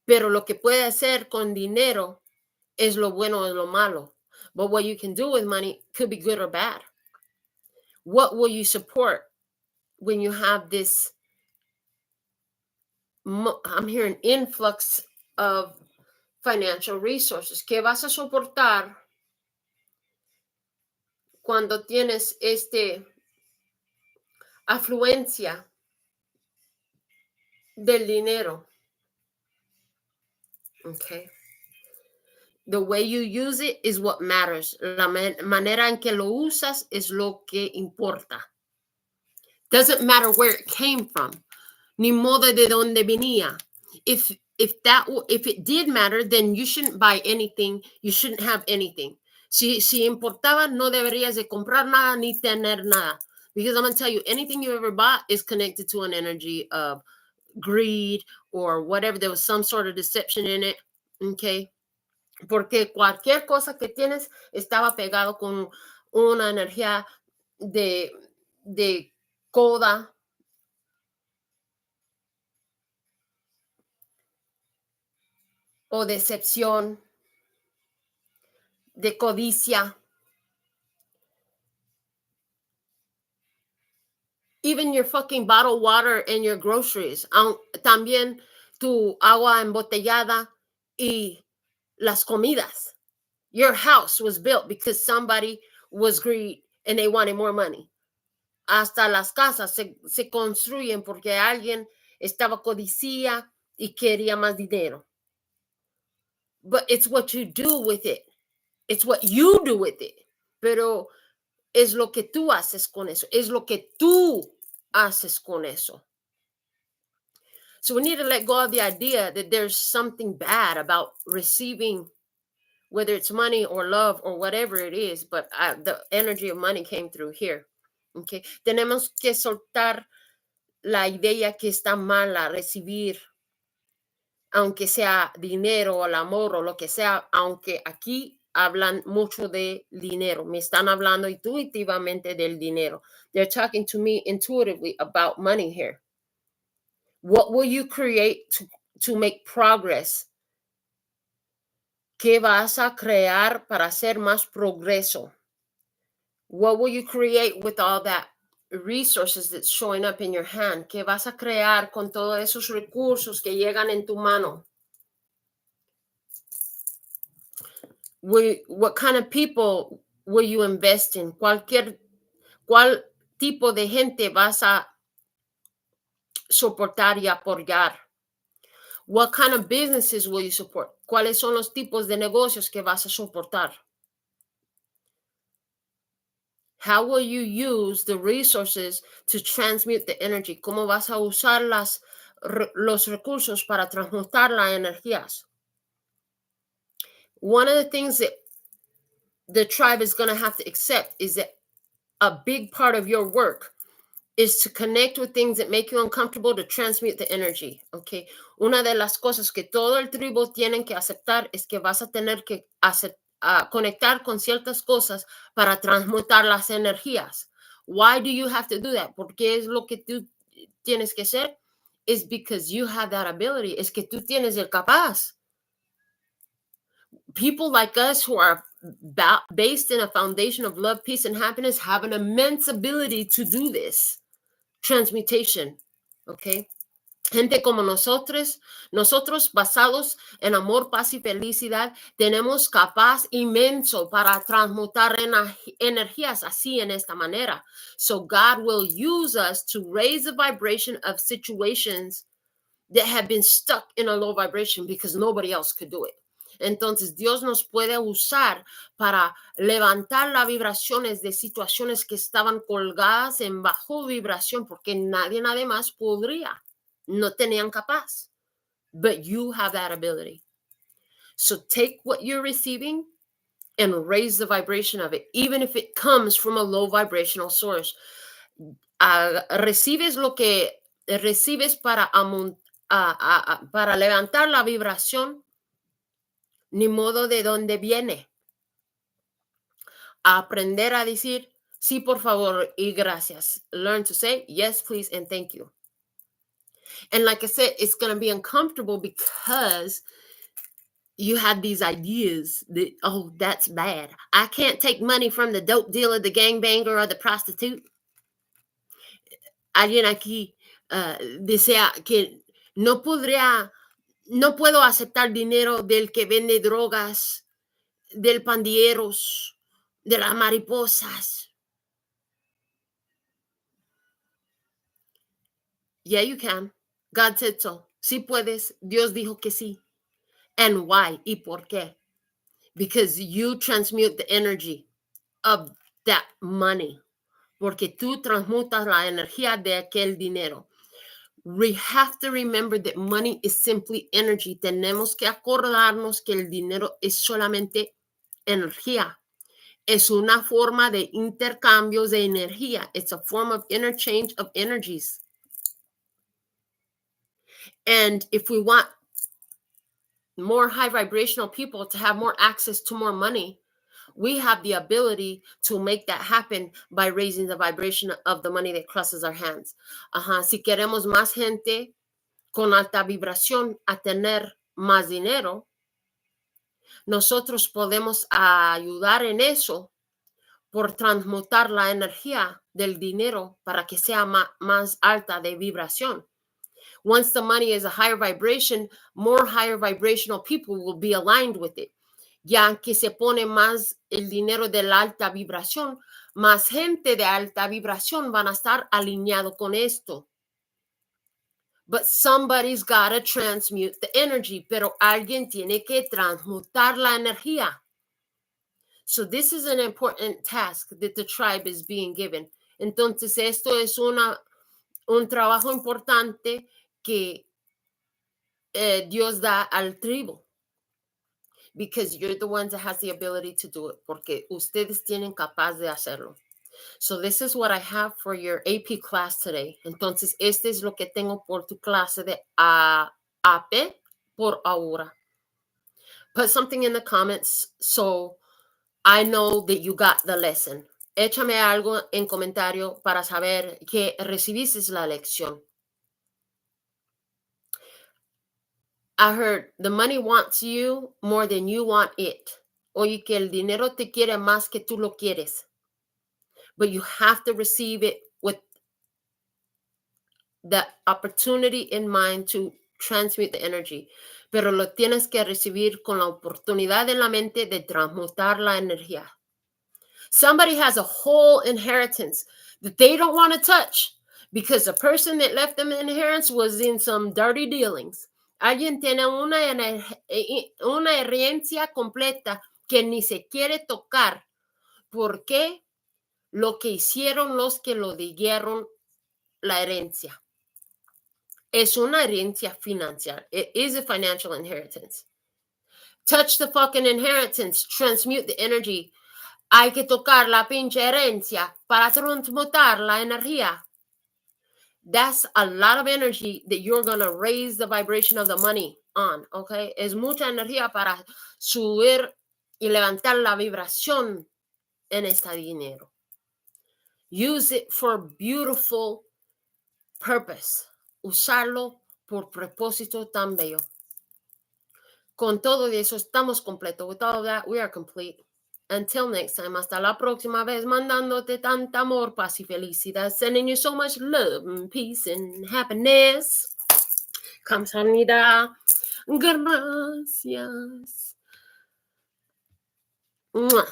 pero lo que puede hacer con dinero es lo bueno o lo malo. But what you can do with money could be good or bad. What will you support when you have this, I'm hearing, influx of financial resources? ¿Qué vas a soportar cuando tienes afluencia del dinero? Okay. The way you use it is what matters. La manera en que lo usas es lo que importa. Doesn't matter where it came from, ni modo de dónde venía. if it did matter, then you shouldn't buy anything. You shouldn't have anything. Si importaba, no deberías de comprar nada ni tener nada. Because I'm going to tell you, anything you ever bought is connected to an energy of greed or whatever. There was some sort of deception in it. Okay. Porque cualquier cosa que tienes estaba pegado con una energía de coda, o decepción, de codicia. Even your fucking bottled water and your groceries. También tu agua embotellada y las comidas. Your house was built because somebody was greedy and they wanted more money. Hasta las casas se construyen porque alguien estaba codicia y quería más dinero. But it's what you do with it. It's what you do with it. Pero es lo que tú haces con eso. Es lo que tú haces con eso. So we need to let go of the idea that there's something bad about receiving, whether it's money or love or whatever it is, but the energy of money came through here. Okay. Tenemos que soltar la idea que está mala recibir, aunque sea dinero o el amor o lo que sea, aunque aquí hablan mucho de dinero. Me están hablando intuitivamente del dinero. They're talking to me intuitively about money here. What will you create to make progress? ¿Qué vas a crear para hacer más progreso? What will you create with all that resources that's showing up in your hand? ¿Qué vas a crear con todos esos recursos que llegan en tu mano? What kind of people will you invest in? ¿Cuál tipo de gente vas a soportar y apoyar? What kind of businesses will you support? ¿Cuáles son los tipos de negocios que vas a soportar? How will you use the resources to transmute the energy? ¿Cómo vas a usar los recursos para transmutar las energías? One of the things that the tribe is going to have to accept is that a big part of your work is to connect with things that make you uncomfortable to transmute the energy, okay? Una de las cosas que todo el tribu tienen que aceptar es que vas a tener que conectar con ciertas cosas para transmutar las energías. Why do you have to do that? Porque es lo que tú tienes que hacer. It's because you have that ability. Es que tú tienes el capaz. People like us who are based in a foundation of love, peace, and happiness have an immense ability to do this. Transmutation, okay? Gente como nosotros basados en amor, paz y felicidad, tenemos capaz inmenso para transmutar energías así en esta manera. So God will use us to raise the vibration of situations that have been stuck in a low vibration because nobody else could do it. Entonces, Dios nos puede usar para levantar las vibraciones de situaciones que estaban colgadas en bajo vibración porque nadie más podría. No tenían capaz. But you have that ability. So take what you're receiving and raise the vibration of it, even if it comes from a low vibrational source. Recibes lo que recibes para levantar la vibración, ni modo de dónde viene. Aprender a decir sí, por favor, y gracias. Learn to say yes, please, and thank you. And like I said, it's going to be uncomfortable because you had these ideas that, oh, that's bad. I can't take money from the dope dealer, the gangbanger, or the prostitute. Alguien aquí desea que no puedo aceptar dinero del que vende drogas, del pandilleros, de las mariposas. Yeah, you can. God said so. Sí puedes. Dios dijo que sí. And why? ¿Y por qué? Because you transmute the energy of that money. Porque tú transmutas la energía de aquel dinero. We have to remember that money is simply energy. Tenemos que acordarnos que el dinero es solamente energía. Es una forma de intercambios de energía. It's a form of interchange of energies. And if we want more high vibrational people to have more access to more money, we have the ability to make that happen by raising the vibration of the money that crosses our hands. Si queremos más gente con alta vibración a tener más dinero, nosotros podemos ayudar en eso por transmutar la energía del dinero para que sea más alta de vibración. Once the money is a higher vibration, more higher vibrational people will be aligned with it. Ya que se pone más el dinero de la alta vibración, más gente de alta vibración van a estar alineado con esto. But somebody's got to transmute the energy, pero alguien tiene que transmutar la energía. So this is an important task that the tribe is being given. Entonces esto es un trabajo importante que Dios da al tribu. Because you're the ones that has the ability to do it. Porque ustedes tienen capaz de hacerlo. So this is what I have for your AP class today. Entonces, este es lo que tengo por tu clase de AP por ahora. Put something in the comments so I know that you got the lesson. Échame algo en comentario para saber que recibiste la lección. I heard the money wants you more than you want it. Oye, que el dinero te quiere más que tú lo quieres. But you have to receive it with the opportunity in mind to transmute the energy. Pero lo tienes que recibir con la oportunidad en la mente de transmutar la energía. Somebody has a whole inheritance that they don't want to touch because the person that left them an inheritance was in some dirty dealings. Alguien tiene una herencia completa que ni se quiere tocar. ¿Por qué? Lo que hicieron los que lo dieron la herencia. Es una herencia financiera. It is a financial inheritance. Touch the fucking inheritance. Transmute the energy. Hay que tocar la pinche herencia para transmutar la energía. That's a lot of energy that you're going to raise the vibration of the money on, okay? Es mucha energía para subir y levantar la vibración en este dinero. Use it for beautiful purpose. Usarlo por propósito tan bello. Con todo eso estamos completos. With all of that, we are complete. Until next time, hasta la próxima vez, mandándote tanta amor, paz y felicidad. Sending you so much love and peace and happiness. 감사합니다. Gracias. Mwah.